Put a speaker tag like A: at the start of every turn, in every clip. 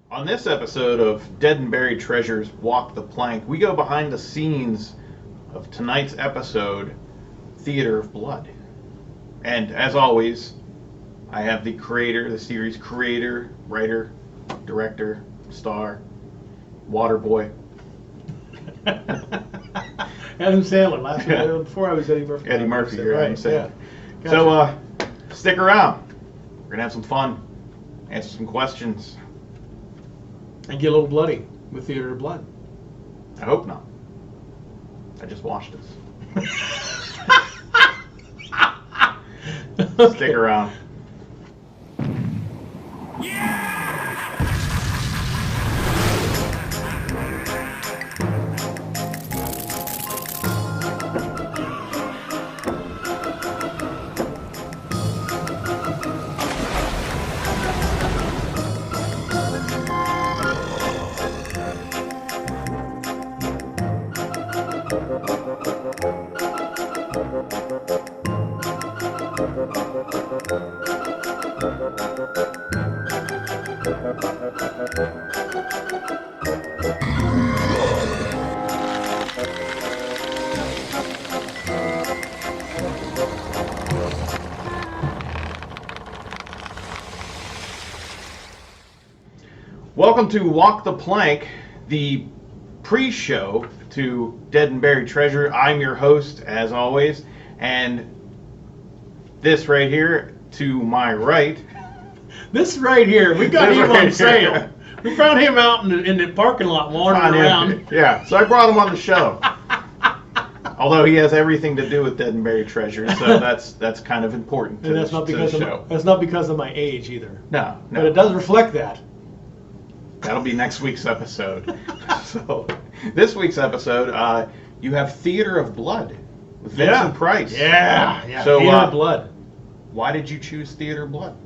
A: On this episode of Dead and Buried Treasures Walk the Plank, we go behind the scenes of tonight's episode, Theater of Blood. And as always, I have the creator, the series creator, writer, director, star, water boy.
B: Adam Sandler. Last week, before I was Eddie Murphy.
A: Eddie Murphy, you're
B: right,
A: Adam Sandler.
B: Yeah.
A: So, stick around. We're going to have some fun, answer some questions.
B: And get a little bloody with Theater of Blood.
A: I hope not. I just watched this. Stick around. Welcome to Walk the Plank, the pre-show to Dead and Buried Treasure. I'm your host, as always, and this right here to my right.
B: This right here, we got him on sale. We found him out in the parking lot wandering around.
A: Yeah, so I brought him on the show. Although he has everything to do with Dead and Buried Treasure, so that's kind of important to,
B: And that's not because
A: the show.
B: That's not because of my age either.
A: No.
B: But it does reflect that.
A: That'll be next week's episode. So, this week's episode, you have Theater of Blood with Vincent Price.
B: Yeah.
A: So,
B: Theater of Blood.
A: Why did you choose Theater of Blood?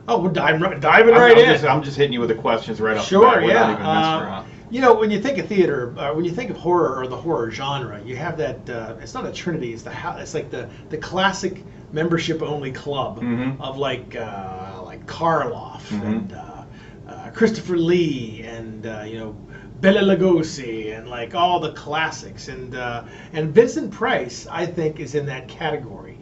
B: Oh, we're diving right in.
A: I'm just hitting you with the questions right off
B: Sure,
A: the bat. We're not even messing around.
B: You know, when you think of theater, when you think of horror or the horror genre, you have that. It's not a trinity. It's like the classic membership-only club of like Karloff and Christopher Lee and Bela Lugosi and like all the classics. And Vincent Price, I think, is in that category.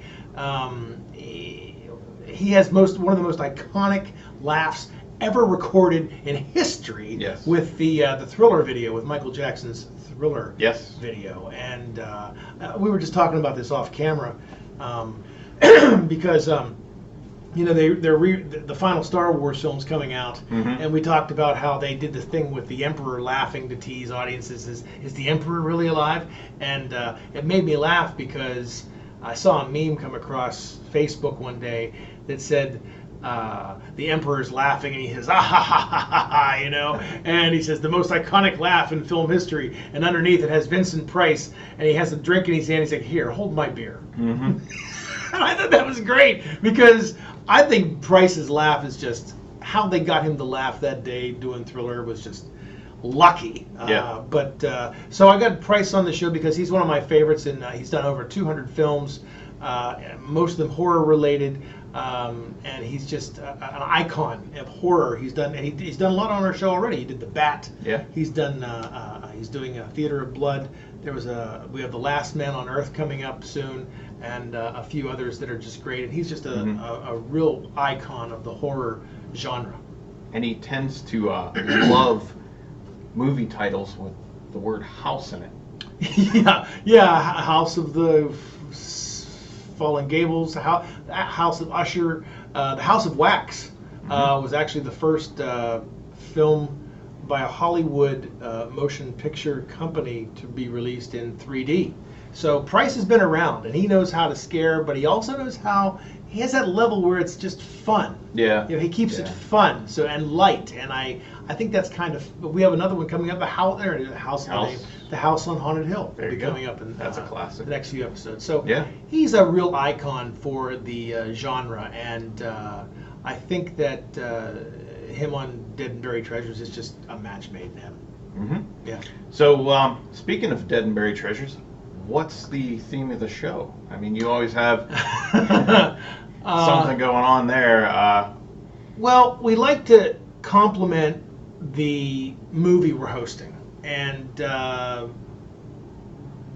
B: He has one of the most iconic laughs ever recorded in history.
A: Yes.
B: With the Thriller video, with Michael Jackson's Thriller video. And we were just talking about this off camera because the final Star Wars film's coming out, and we talked about how they did the thing with the Emperor laughing to tease audiences. Is the Emperor really alive? And it made me laugh because I saw a meme come across Facebook one day that said, the Emperor's laughing and he says, ah ha ha ha ha, and he says the most iconic laugh in film history, and underneath it has Vincent Price, and he has a drink in his hand. He's like, here, hold my beer. And I thought that was great because I think Price's laugh is just how they got him to laugh that day doing Thriller was just lucky. So I got Price on the show because he's one of my favorites, and he's done over 200 films, most of them horror related. And he's just an icon of horror. He's done a lot on our show already. He did the Bat.
A: Yeah.
B: He's done. He's doing a Theater of Blood. We have The Last Man on Earth coming up soon, and a few others that are just great. And he's just a real icon of the horror genre.
A: And he tends to love movie titles with the word house in it.
B: Yeah. House of the Fallen Gables, House of Usher, the House of Wax was actually the first film by a Hollywood motion picture company to be released in 3D. So Price has been around, and he knows how to scare, but he also knows how he has that level where it's just fun.
A: Yeah.
B: He keeps it fun, and light, and I think that's kind of. We have another one coming up, the House on Haunted Hill.
A: There you go.
B: Coming up in
A: that's a classic.
B: The next few episodes. So
A: yeah,
B: he's a real icon for the genre, and I think that him on Dead and Buried Treasures is just a match made in heaven. Yeah.
A: So speaking of Dead and Buried Treasures, what's the theme of the show? I mean, you always have something going on there.
B: Well, we like to compliment the movie we're hosting. And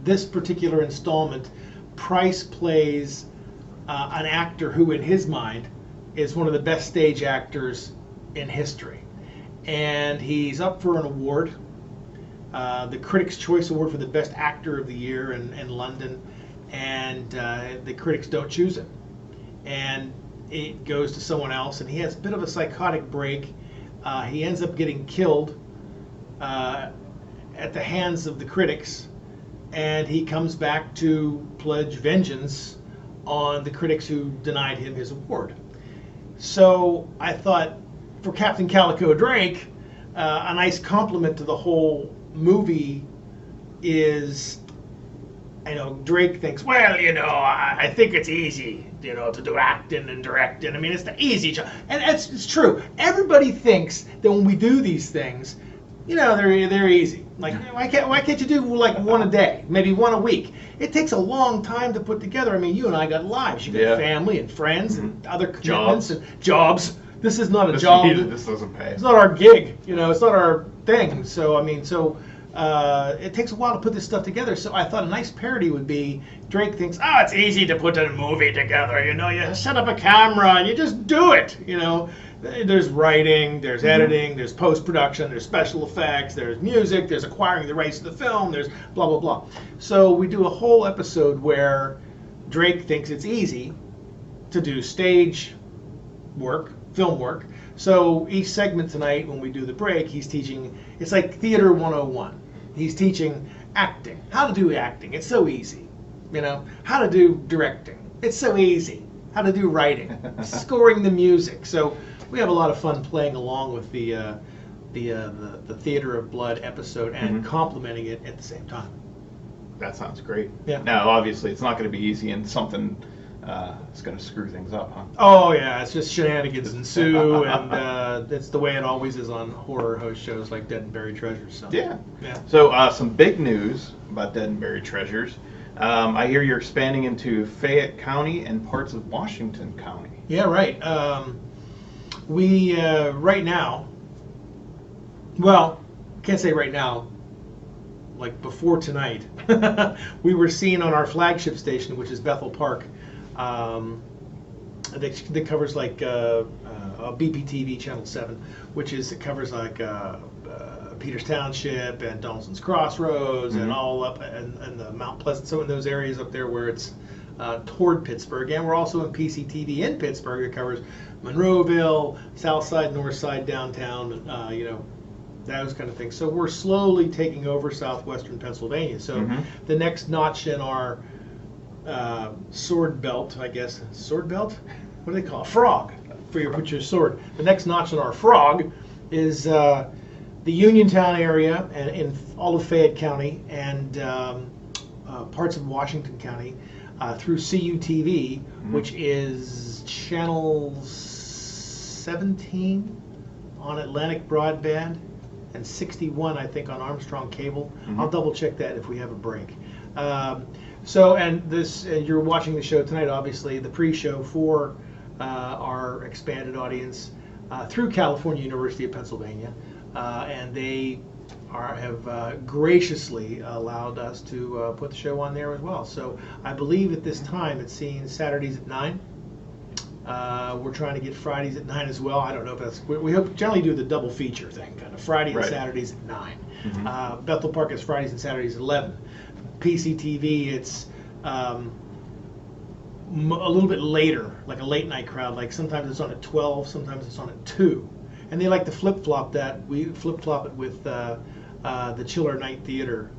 B: this particular installment, Price plays an actor who, in his mind, is one of the best stage actors in history. And he's up for an award, the Critics' Choice Award for the Best Actor of the Year in London. And the critics don't choose him. And it goes to someone else, and he has a bit of a psychotic break. He ends up getting killed at the hands of the critics, and he comes back to pledge vengeance on the critics who denied him his award. So I thought, for Captain Calico Drake, a nice compliment to the whole movie is, Drake thinks, well, I think it's easy, to do acting and directing. I mean, it's the easy job. And it's true. Everybody thinks that when we do these things, they're easy. Like, why can't you do like one a day, maybe one a week? It takes a long time to put together. I mean, you and I got lives. You got family and friends and other commitments and jobs. This is not a job.
A: This doesn't pay.
B: It's not our gig. It's not our thing. So, it takes a while to put this stuff together. So I thought a nice parody would be, Drake thinks, it's easy to put a movie together. You set up a camera and you just do it. There's writing, there's editing, there's post-production, there's special effects, there's music, there's acquiring the rights to the film, there's blah, blah, blah. So we do a whole episode where Drake thinks it's easy to do stage work, film work. So each segment tonight, when we do the break, he's teaching, it's like Theater 101. He's teaching acting, how to do acting. It's so easy. How to do directing. It's so easy. How to do writing, scoring the music. So we have a lot of fun playing along with the Theater of Blood episode and complimenting it at the same time.
A: That sounds great.
B: Yeah.
A: Now, obviously, it's not going to be easy, and something is going to screw things up, huh?
B: Oh yeah, it's just shenanigans ensue, and that's the way it always is on horror host shows like Dead and Buried Treasures. So.
A: Yeah.
B: Yeah.
A: So some big news about Dead and Buried Treasures. I hear you're expanding into Fayette County and parts of Washington County.
B: Yeah, right. We right now, well, can't say right now, like before tonight, we were seen on our flagship station, which is Bethel Park. That covers like BPTV Channel 7, it covers like Peters Township and Donaldson's Crossroads and all up and the Mount Pleasant, so in those areas up there where it's toward Pittsburgh. And we're also in PCTV in Pittsburgh. It covers Monroeville, South Side, North Side, downtown, those kind of things. So we're slowly taking over southwestern Pennsylvania. So the next notch in our sword belt, I guess. Sword belt? What do they call it? Frog. For your sword. The next notch in our frog is the Uniontown area and in all of Fayette County and parts of Washington County through CUTV, which is channel 17 on Atlantic Broadband and 61, I think, on Armstrong Cable. I'll double check that if we have a break. So, and you're watching the show tonight, obviously, the pre-show for our expanded audience through California University of Pennsylvania, and they have graciously allowed us to put the show on there as well. So I believe at this time it's seen Saturdays at 9. We're trying to get Fridays at 9 as well. I don't know if that's, we hope generally do the double feature thing, kind of Friday and Saturdays at 9. Bethel Park is Fridays and Saturdays at 11. PCTV, it's a little bit later, like a late night crowd. Like sometimes it's on at 12, sometimes it's on at 2. And they like to flip-flop that. We flip-flop it with the Chiller Night Theater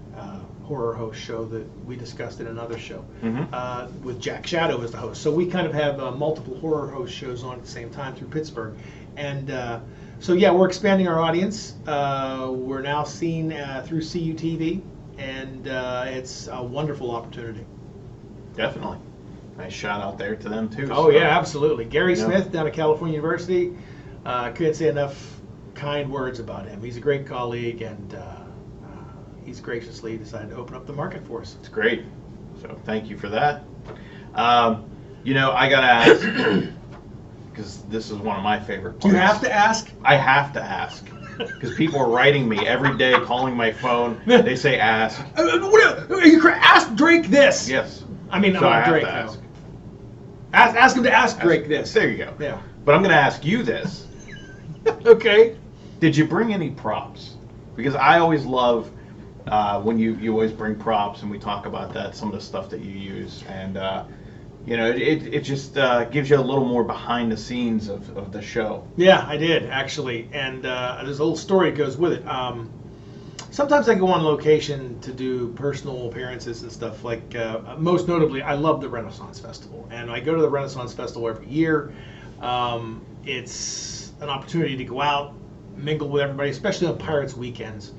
B: horror host show that we discussed in another show with Jack Shadow as the host. So we kind of have multiple horror host shows on at the same time through Pittsburgh. And so yeah, we're expanding our audience. We're now seen through CUTV, and it's a wonderful opportunity.
A: Definitely. Nice shout out there to them too.
B: Oh yeah, absolutely. Gary Smith down at California University. Couldn't say enough kind words about him. He's a great colleague, and he's graciously decided to open up the market for us.
A: It's great. So thank you for that. I gotta ask, because this is one of my favorite parts.
B: Do you have to ask?
A: I have to ask. because people are writing me every day, calling my phone. They say ask.
B: Ask Drake this.
A: Yes.
B: I mean,
A: so I have
B: Drake.
A: to ask.
B: Ask him to ask Drake this.
A: There you go.
B: Yeah.
A: But I'm going to ask you this.
B: Okay.
A: Did you bring any props? Because I always love when you always bring props, and we talk about that, some of the stuff that you use, and it just gives you a little more behind the scenes of the show.
B: Yeah, I did actually, and there's a little story that goes with it. Sometimes I go on location to do personal appearances and stuff. Like most notably, I love the Renaissance Festival, and I go to the Renaissance Festival every year. It's an opportunity to go out, mingle with everybody, especially on Pirates weekends.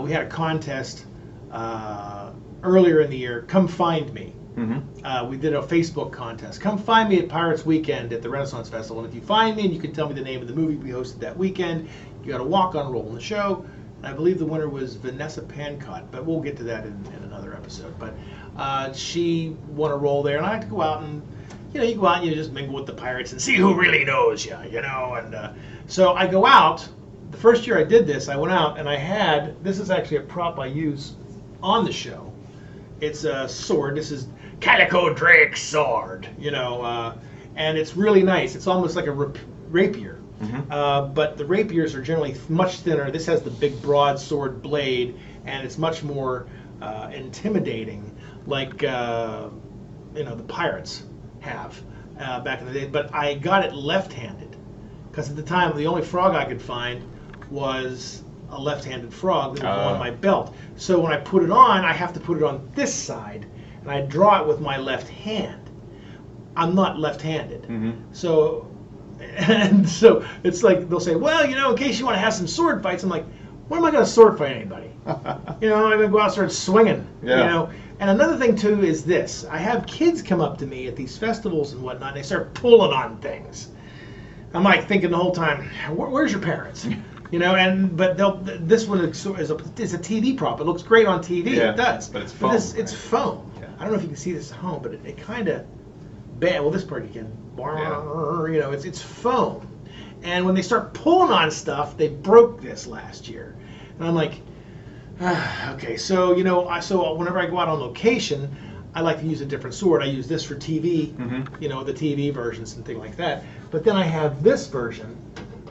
B: We had a contest earlier in the year. Come find me. Mm-hmm. We did a Facebook contest. Come find me at Pirates Weekend at the Renaissance Festival. And if you find me and you can tell me the name of the movie we hosted that weekend, you got a walk-on role in the show. And I believe the winner was Vanessa Pancott, but we'll get to that in another episode. But she won a role there, and I like to go out and you go out and you just mingle with the pirates and see who really knows you, And so I go out. The first year I did this, I went out and I had, this is actually a prop I use on the show. It's a sword. This is Calico Drake's sword, and it's really nice. It's almost like a rapier. Mm-hmm. But the rapiers are generally much thinner. This has the big broadsword blade, and it's much more intimidating, like the pirates have back in the day. But I got it left-handed, because at the time the only frog I could find was a left-handed frog that was on my belt. So when I put it on, I have to put it on this side, and I draw it with my left hand. I'm not left-handed. Mm-hmm. So it's like they'll say, well, in case you want to have some sword fights. I'm like, when am I going to sword fight anybody? I'm going to go out and start swinging.
A: Yeah.
B: And another thing too is this: I have kids come up to me at these festivals and whatnot, and they start pulling on things. I'm like thinking the whole time, where's your parents? But this one is a TV prop. It looks great on TV. Yeah, it does.
A: But it's foam.
B: It's foam. Yeah. I don't know if you can see this at home, but it kind of bad. Well, this part you can. Yeah. It's foam. And when they start pulling on stuff, they broke this last year. And I'm like, okay. So so whenever I go out on location, I like to use a different sword. I use this for TV. Mm-hmm. The TV versions and things like that. But then I have this version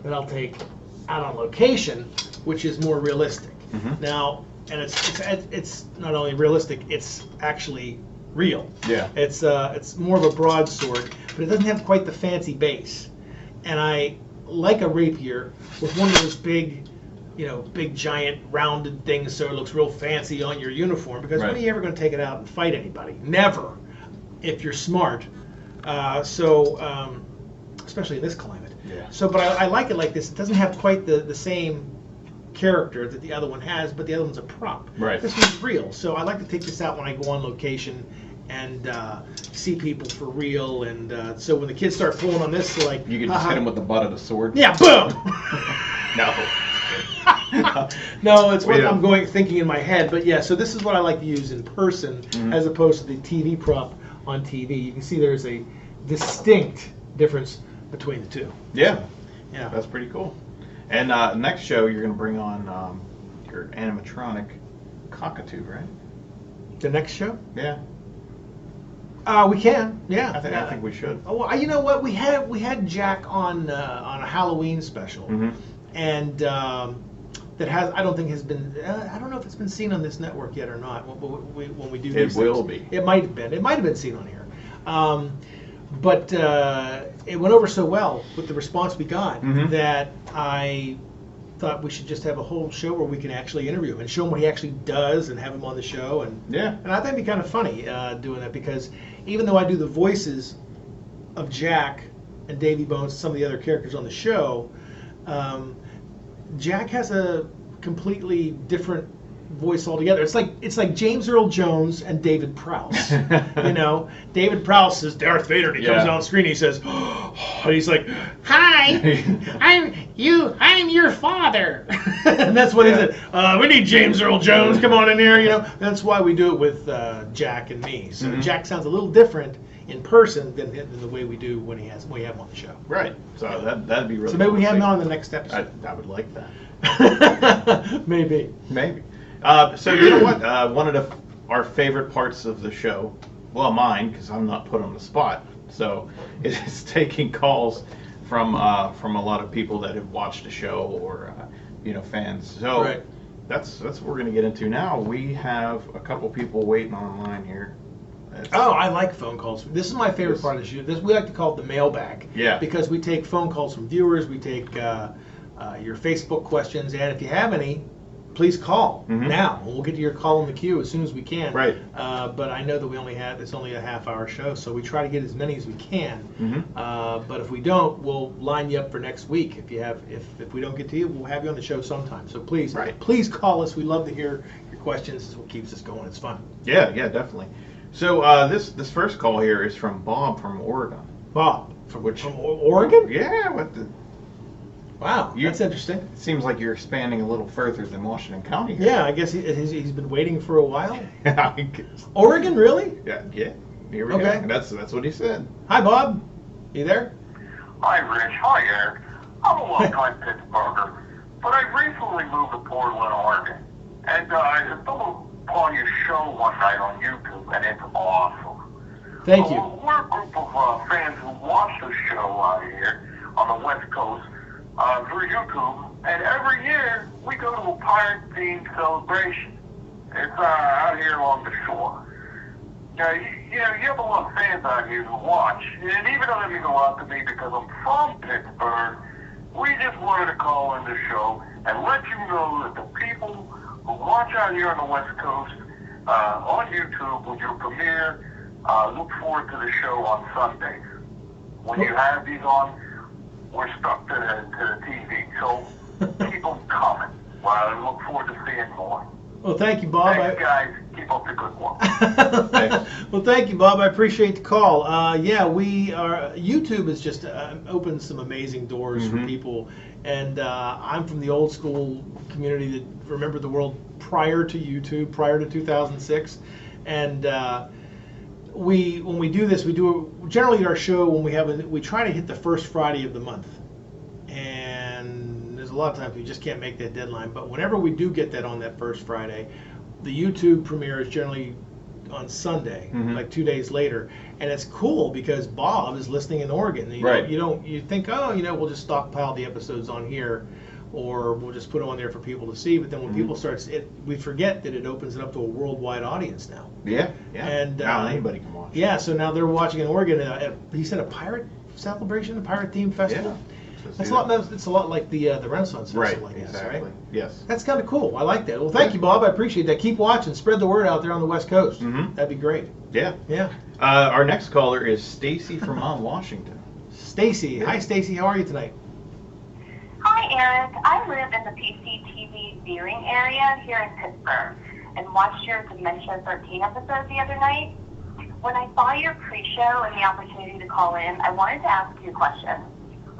B: that I'll take out on location, which is more realistic. Mm-hmm. Now, and it's not only realistic, it's actually real. Yeah. It's more of a broadsword, but it doesn't have quite the fancy base. And I like a rapier with one of those big giant rounded things, so it looks real fancy on your uniform. Because when are you ever going to take it out and fight anybody? Never, if you're smart. Especially in this climate. Yeah. So, but I like it like this. It doesn't have quite the same character that the other one has, but the other one's a prop. Right. This one's real. So I like to take this out when I go on location and see people for real. And so when the kids start pulling on this, they're like,
A: you can just hit them with the butt of the sword.
B: Yeah, boom.
A: No.
B: No, it's what I'm thinking in my head. But yeah, so this is what I like to use in person, as opposed to the TV prop on TV. You can see there's a distinct difference between the two.
A: Yeah. Yeah. That's pretty cool. And next show, you're going to bring on your animatronic cockatoo, right?
B: The next show?
A: Yeah.
B: We can. Yeah.
A: I think we should.
B: Oh, well, you know what? We had Jack on a Halloween special, and that I don't think has been. I don't know if it's been seen on this network yet or not. When we do
A: it will be.
B: It might have been. It might have been seen on here. But it went over so well with the response we got that I thought we should just have a whole show where we can actually interview him and show him what he actually does and have him on the show. And I think it'd be kind of funny doing that, because even though I do the voices of Jack and Davy Bones and some of the other characters on the show, Jack has a completely different voice altogether. It's like James Earl Jones and David Prowse. David Prowse is Darth Vader, and he comes on screen and he says, and he's like, "Hi, I'm your father." And that's what he said. We need James Earl Jones. Come on in here. That's why we do it with Jack and me. So Jack sounds a little different in person than the way we do when we have him on the show.
A: Right. So that'd be really.
B: So maybe we have him on the next episode.
A: I would like that.
B: Maybe.
A: Maybe. So you know what? One of our favorite parts of the show, well, mine, because I'm not put on the spot, so it is taking calls from a lot of people that have watched the show or fans. So
B: Right.
A: that's what we're going to get into now. We have a couple people waiting online here.
B: Oh, I like phone calls. This is my favorite part of the show. We like to call it the mailbag.
A: Yeah.
B: Because we take phone calls from viewers, we take your Facebook questions, and if you have any, please call now. We'll get to your call in the queue as soon as we can.
A: Right.
B: But I know that it's only a half-hour show, so we try to get as many as we can. But if we don't, we'll line you up for next week. If we don't get to you, we'll have you on the show sometime. So please call us. We love to hear your questions. This is what keeps us going. It's fun.
A: Yeah, definitely. So this first call here is from Bob from Oregon.
B: Bob from Oregon?
A: Yeah, what the?
B: Wow, that's interesting.
A: It seems like you're expanding a little further than Washington County here.
B: Yeah, I guess he's been waiting for a while.
A: I guess.
B: Oregon, really?
A: Yeah. Here we go. That's what he said.
B: Hi, Bob. You there?
C: Hi, Rich. Hi, Eric. I'm a long-time Pittsburgher, but I recently moved to Portland, Oregon, and I stumbled upon your show one night on YouTube, and it's awesome.
B: Thank you.
C: We're a group of fans who watch the show out here on the West Coast through YouTube, and every year we go to a pirate-themed celebration. It's out here along the shore. Now, you have a lot of fans out here who watch, and even though they go out to me because I'm from Pittsburgh, we just wanted to call in the show and let you know that the people who watch out here on the West Coast on YouTube with your premiere look forward to the show on Sundays. When you have these on, we're stuck to the TV, so keep them coming. Well, I look forward to seeing more.
B: Well, thank you, Bob.
C: Thanks, guys. Keep up the good work.
B: Well, thank you, Bob. I appreciate the call. YouTube has just opened some amazing doors for people, and I'm from the old school community that remembered the world prior to YouTube, prior to 2006, and when we do this, we do generally our show when we try to hit the first Friday of the month, and there's a lot of times we just can't make that deadline. But whenever we do get that on that first Friday, the YouTube premiere is generally on Sunday, like 2 days later, and it's cool because Bob is listening in Oregon. You think, we'll just stockpile the episodes on here, or we'll just put them on there for people to see. But then when people start, we forget that it opens it up to a worldwide audience now.
A: Yeah.
B: And
A: now anybody can watch.
B: Yeah, so now they're watching in Oregon. He said a pirate celebration, a pirate themed festival.
A: Yeah.
B: It's a lot like the Renaissance Festival, I guess,
A: exactly.
B: right?
A: Yes.
B: That's kind of cool. I like that. Well, thank you, Bob. I appreciate that. Keep watching. Spread the word out there on the West Coast. That'd be great.
A: Yeah.
B: Yeah.
A: Our next caller is Stacy from Mount Washington.
B: Stacy. Hi, Stacy. How are you tonight?
D: Hi, Eric. I live in the PCTV viewing area here in Pittsburgh and watched your Dementia 13 episode the other night. When I saw your pre-show and the opportunity to call in, I wanted to ask you a question.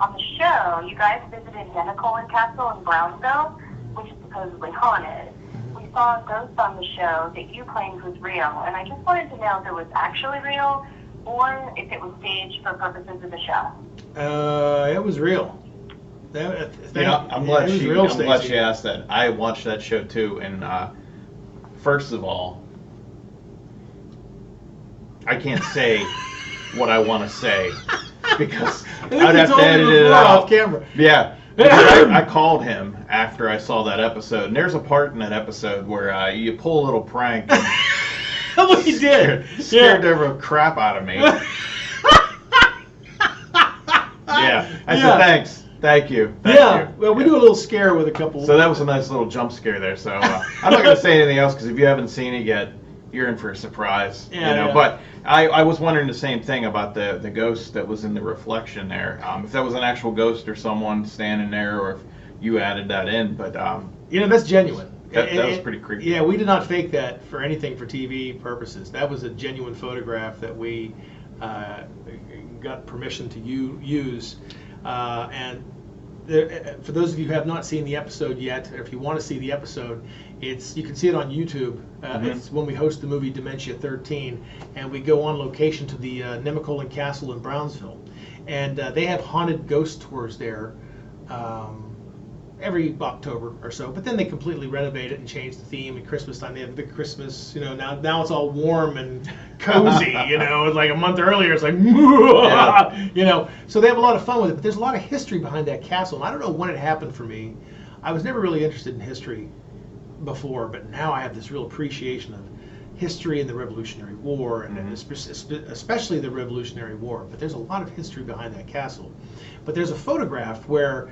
D: On the show, you guys visited Nemacolin Castle in Brownsville, which is supposedly haunted. We saw a ghost on the show that you claimed was real, and I just wanted to know if it was actually real or if it was staged for purposes of the show.
B: It was real.
A: I'm glad she asked that. I watched that show too, and first of all, I can't say what I want to say because I'd have to edit it out
B: off camera.
A: Yeah. I called him after I saw that episode, and there's a part in that episode where you pull a little prank.
B: What he did
A: scared the ever crap out of me. Yeah. I said thanks. Thank you. Thank you.
B: Well, we do a little scare with a couple.
A: So that was a nice little jump scare there. So I'm not going to say anything else because if you haven't seen it yet, you're in for a surprise. But I was wondering the same thing about the ghost that was in the reflection there. If that was an actual ghost or someone standing there, or if you added that in. But
B: that's genuine.
A: That was pretty creepy.
B: Yeah, we did not fake that for anything for TV purposes. That was a genuine photograph that we got permission to use. And for those of you who have not seen the episode yet, or if you want to see the episode, you can see it on YouTube. It's when we host the movie Dementia 13, and we go on location to the Nemacolin Castle in Brownsville, and they have haunted ghost tours there. every October or so. But then they completely renovate it and change the theme. At Christmas time, they have a big Christmas. Now it's all warm and cozy. It's like a month earlier, it's like, So they have a lot of fun with it. But there's a lot of history behind that castle, and I don't know when it happened for me. I was never really interested in history before, but now I have this real appreciation of history and the Revolutionary War, and especially the Revolutionary War. But there's a lot of history behind that castle. But there's a photograph where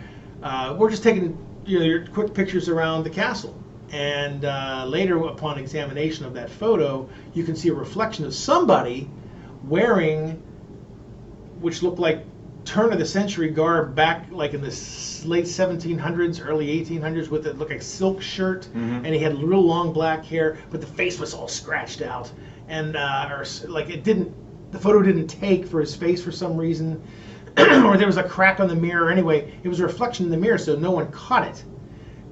B: we're just taking your quick pictures around the castle, and later, upon examination of that photo, you can see a reflection of somebody wearing, which looked like turn of the century garb back like in the late 1700s, early 1800s, with it looked like a silk shirt, and he had real long black hair, but the face was all scratched out, and the photo didn't take for his face for some reason, or there was a crack on the mirror. Anyway, it was a reflection in the mirror, so no one caught it.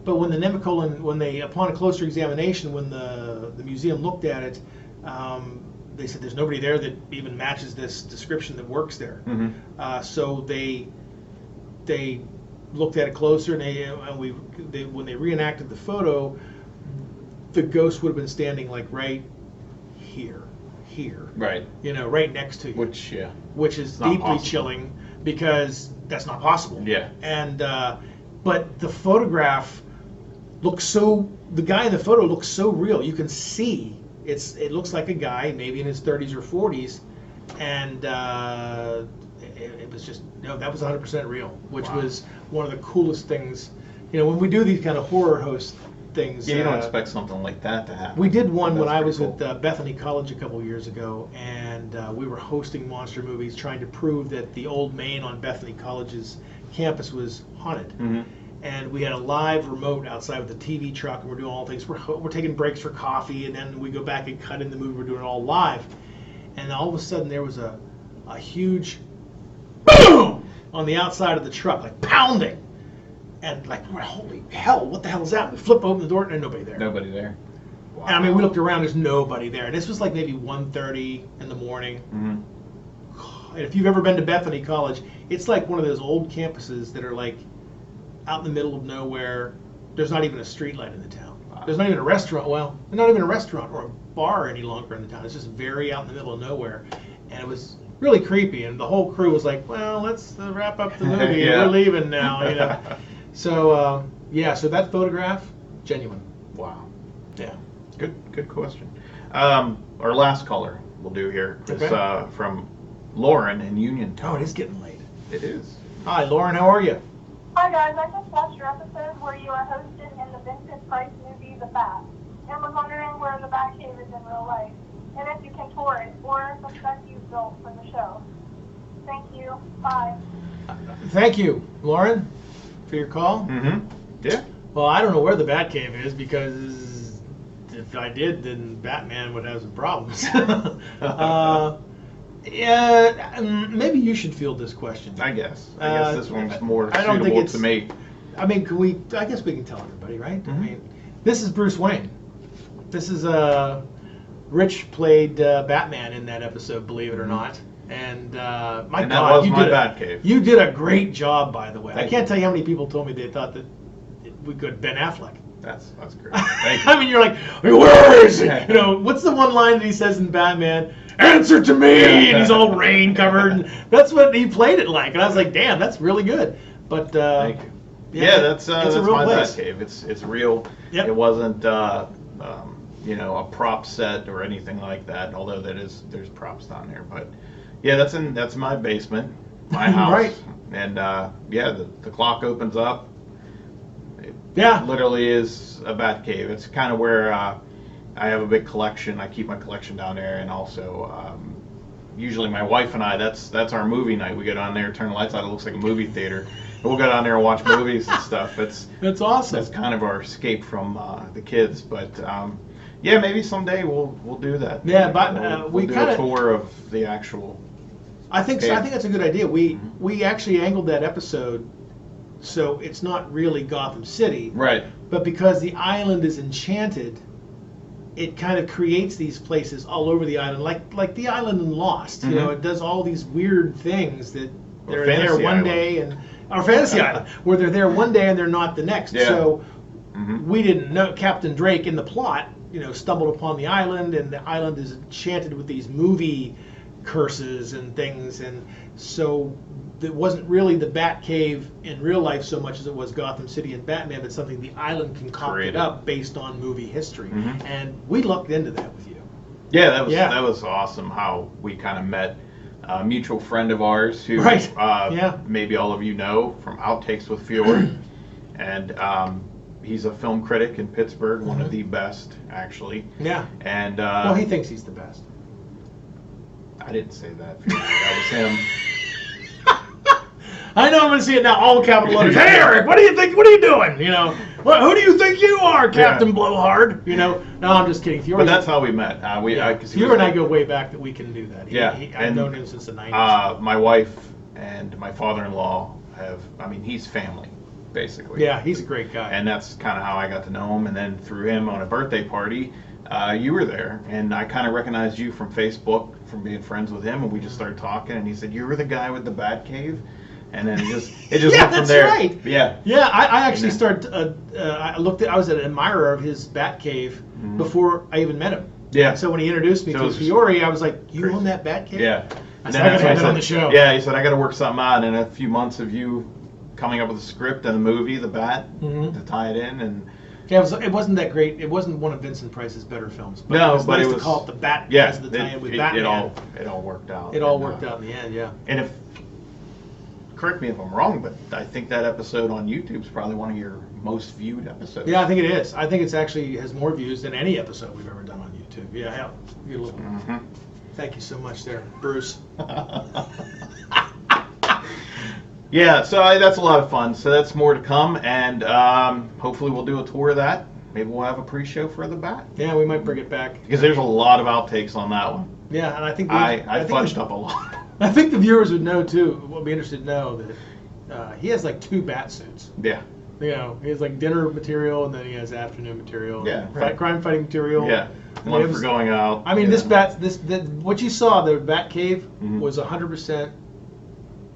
B: But when the Nemacolin, upon a closer examination, when the museum looked at it, they said there's nobody there that even matches this description that works there. So they looked at it closer, and when they reenacted the photo, the ghost would have been standing like right here,
A: right,
B: right next to you, which is deeply
A: possible.
B: Chilling, because that's not possible.
A: Yeah.
B: And but the photograph looks the guy in the photo looks so real. You can see it looks like a guy maybe in his 30s or 40s, and it was just that was 100% real, which was one of the coolest things. When we do these kind of horror host things,
A: you don't expect something like that to happen.
B: We did one when I was at Bethany College a couple years ago, and we were hosting monster movies, trying to prove that the old main on Bethany College's campus was haunted. And we had a live remote outside with a TV truck, and we're doing all things. We're taking breaks for coffee, and then we go back and cut in the movie. We're doing it all live, and all of a sudden there was a huge boom on the outside of the truck, like pounding, and like, holy hell, what the hell is that? We flip open the door, and nobody there.
A: Nobody there.
B: Wow. And I mean, we looked around. There's nobody there. This was like maybe 1:30 in the morning. And if you've ever been to Bethany College, it's like one of those old campuses that are like out in the middle of nowhere. There's not even a street light in the town. There's not even a restaurant. Well, there's not even a restaurant or a bar any longer in the town. It's just very out in the middle of nowhere. And it was really creepy. And the whole crew was like, well, let's wrap up the movie. We're leaving now, So, so that photograph, genuine.
A: Wow.
B: Yeah.
A: Good question. Our last caller we'll do here is from Lauren in Uniontown.
B: Oh, it is getting late.
A: It is.
B: Hi, Lauren. How are you?
E: Hi guys, I just watched your episode where you are hosted in the Vincent Price movie, The Bat, and was wondering where the Batcave is in real life, and if you can tour it, or the set you've built for the show. Thank you. Bye.
B: Thank you, Lauren, for your call.
A: Yeah.
B: Well, I don't know where the Batcave is, because if I did, then Batman would have some problems. Maybe you should field this question.
A: I guess this one's more
B: I don't
A: suitable
B: think
A: to me.
B: I mean, I guess we can tell everybody, right? I mean, this is Bruce Wayne. This is Rich played Batman in that episode, believe it or not. And my God, you did a great job, by the way. I can't tell you how many people told me they thought that we could Ben Affleck.
A: That's great. Thank you.
B: I mean, you're like, where is he? What's the one line that he says in Batman? Answer to me! And he's all rain covered. And that's what he played it like. And I was like, damn, that's really good. But
A: thank you. Yeah, that's
B: a real
A: my
B: place.
A: Batcave. It's real.
B: Yep.
A: It wasn't a prop set or anything like that. Although there's props down there. But yeah, that's my basement, my house.
B: Right.
A: And the clock opens up. It
B: Yeah.
A: literally is a Batcave. It's kind of where I have a big collection. I keep my collection down there, and also usually my wife and I, that's our movie night. We go down there, turn the lights out. It looks like a movie theater. And we'll go down there and watch movies and stuff.
B: That's awesome.
A: That's kind of our escape from the kids. But maybe someday we'll do that.
B: Yeah, but
A: we'll do a tour of the actual.
B: I think so. I think that's a good idea. We actually angled that episode so it's not really Gotham City,
A: right?
B: But because the island is enchanted, it kind of creates these places all over the island, like the island in Lost. It does all these weird things that they're there one day, and Our fantasy island, where they're there one day and they're not the next.
A: Yeah.
B: So we didn't know Captain Drake in the plot, stumbled upon the island, and the island is enchanted with these movie curses and things, and so it wasn't really the Batcave in real life so much as it was Gotham City and Batman, but something the island concocted up based on movie history. And we looked into that with you.
A: Yeah, that was awesome how we kind of met a mutual friend of ours who maybe all of you know from Outtakes with Fiore. And he's a film critic in Pittsburgh, one of the best, actually.
B: Yeah.
A: And
B: well, he thinks he's the best.
A: I didn't say that. That was him.
B: I know I'm going to see it now, all capital letters. Hey, Eric, what do you think? What are you doing? Who do you think you are, Captain Blowhard? No, I'm just kidding.
A: But that's how we met.
B: Fiore and I go way back that we can do that. I've known him since the 90s.
A: My wife and my father-in-law he's family, basically.
B: Yeah, he's a great guy.
A: And that's kind of how I got to know him. And then through him on a birthday party, you were there. And I kind of recognized you from Facebook, from being friends with him. And we just started talking. And he said, you were the guy with the Batcave? And then it just went from there.
B: Right.
A: Yeah.
B: Yeah, I actually started. I was an admirer of his Batcave before I even met him.
A: Yeah.
B: So when he introduced me to Fiore, I was like, "You own that Batcave?"
A: Yeah.
B: I said, "I got to have it on the show."
A: Yeah, he said, "I got to work something out." And in a few months of you coming up with a script and a movie, The Bat, to tie it in, and
B: yeah, it wasn't that great. It wasn't one of Vincent Price's better films. But
A: no,
B: it was
A: but
B: nice
A: it was
B: to call it The Bat.
A: Yeah,
B: as the tie-in with Batman.
A: It all worked out.
B: It all worked out in the end. Yeah.
A: And correct me if I'm wrong, but I think that episode on YouTube is probably one of your most viewed episodes.
B: Yeah, I think it is. I think it's actually has more views than any episode we've ever done on YouTube. Yeah, hell, you're looking. Thank you so much there, Bruce.
A: Yeah, so that's a lot of fun. So that's more to come, and hopefully we'll do a tour of that. Maybe we'll have a pre-show for The Bat.
B: Yeah, we might bring it back.
A: Because there's a lot of outtakes on that one.
B: Yeah, and I think
A: I fudged up a lot.
B: I think the viewers would know too. Will be interested to know that he has like 2 bat suits.
A: Yeah.
B: He has like dinner material, and then he has afternoon material.
A: Yeah.
B: Crime fighting material.
A: Yeah. One for going out.
B: I mean, what you saw, the Batcave was 100%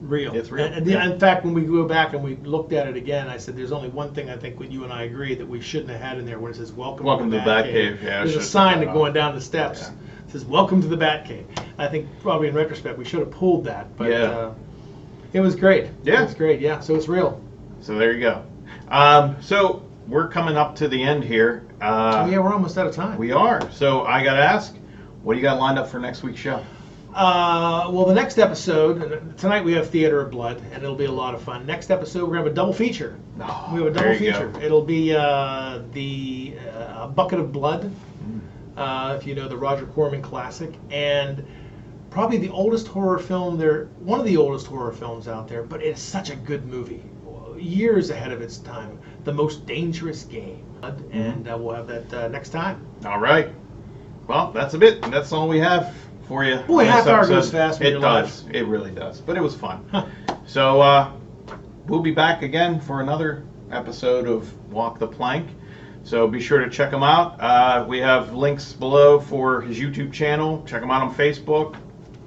B: real.
A: It's real.
B: And in fact, when we go back and we looked at it again, I said, "There's only one thing I think you and I agree that we shouldn't have had in there when it says welcome to the Batcave."
A: Yeah.
B: There's a sign going down the steps. Yeah. It says "Welcome to the Batcave." I think probably in retrospect we should have pulled that, but it was great.
A: Yeah,
B: it was great. Yeah, so it's real.
A: So there you go. So we're coming up to the end here.
B: Yeah, we're almost out of time.
A: We are. So I got to ask, what do you got lined up for next week's show?
B: Well, the next episode, tonight we have Theater of Blood, and it'll be a lot of fun. Next episode, we're going to have a double feature.
A: Oh,
B: we have a double feature. It'll be the Bucket of Blood, if you know the Roger Corman classic, and probably the oldest horror film there, one of the oldest horror films out there, but it's such a good movie. Years ahead of its time. The Most Dangerous Game. And we'll have that next time.
A: All right. Well, that's a bit. That's all we have for you.
B: Boy, half hour goes fast when
A: it does. It really does. But it was fun. So we'll be back again for another episode of Walk the Plank. So be sure to check him out. We have links below for his YouTube channel. Check him out on Facebook,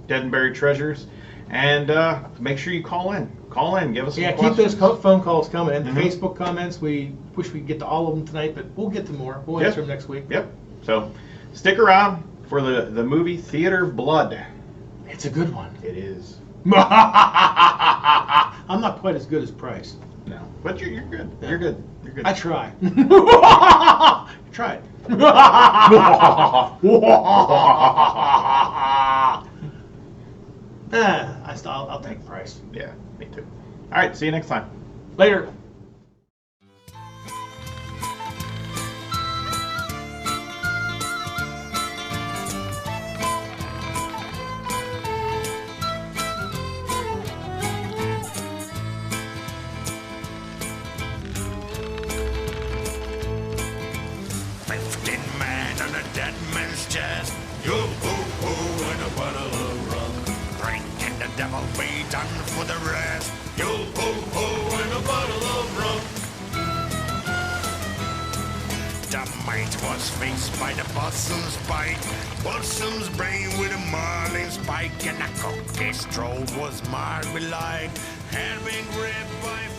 A: Dead and Buried Treasures. And make sure you call in. Call in. Give us some questions.
B: Keep those phone calls coming. And the Facebook comments, we wish we could get to all of them tonight, but we'll get to more. We'll answer them next week.
A: Yep. So stick around for the movie Theater of Blood.
B: It's a good one.
A: It is.
B: I'm not quite as good as Price.
A: No. But you're good. Yeah. You're good. You're good.
B: I try. Try it. I'll take Price.
A: Yeah, me too. All right, see you next time.
B: Later.
F: Devil be done for the rest. Yo ho ho and a bottle of rum. The mate was faced by the possum's bite, possum's brain with a marlin spike, and a cookie stroll was marred with light. had been gripped by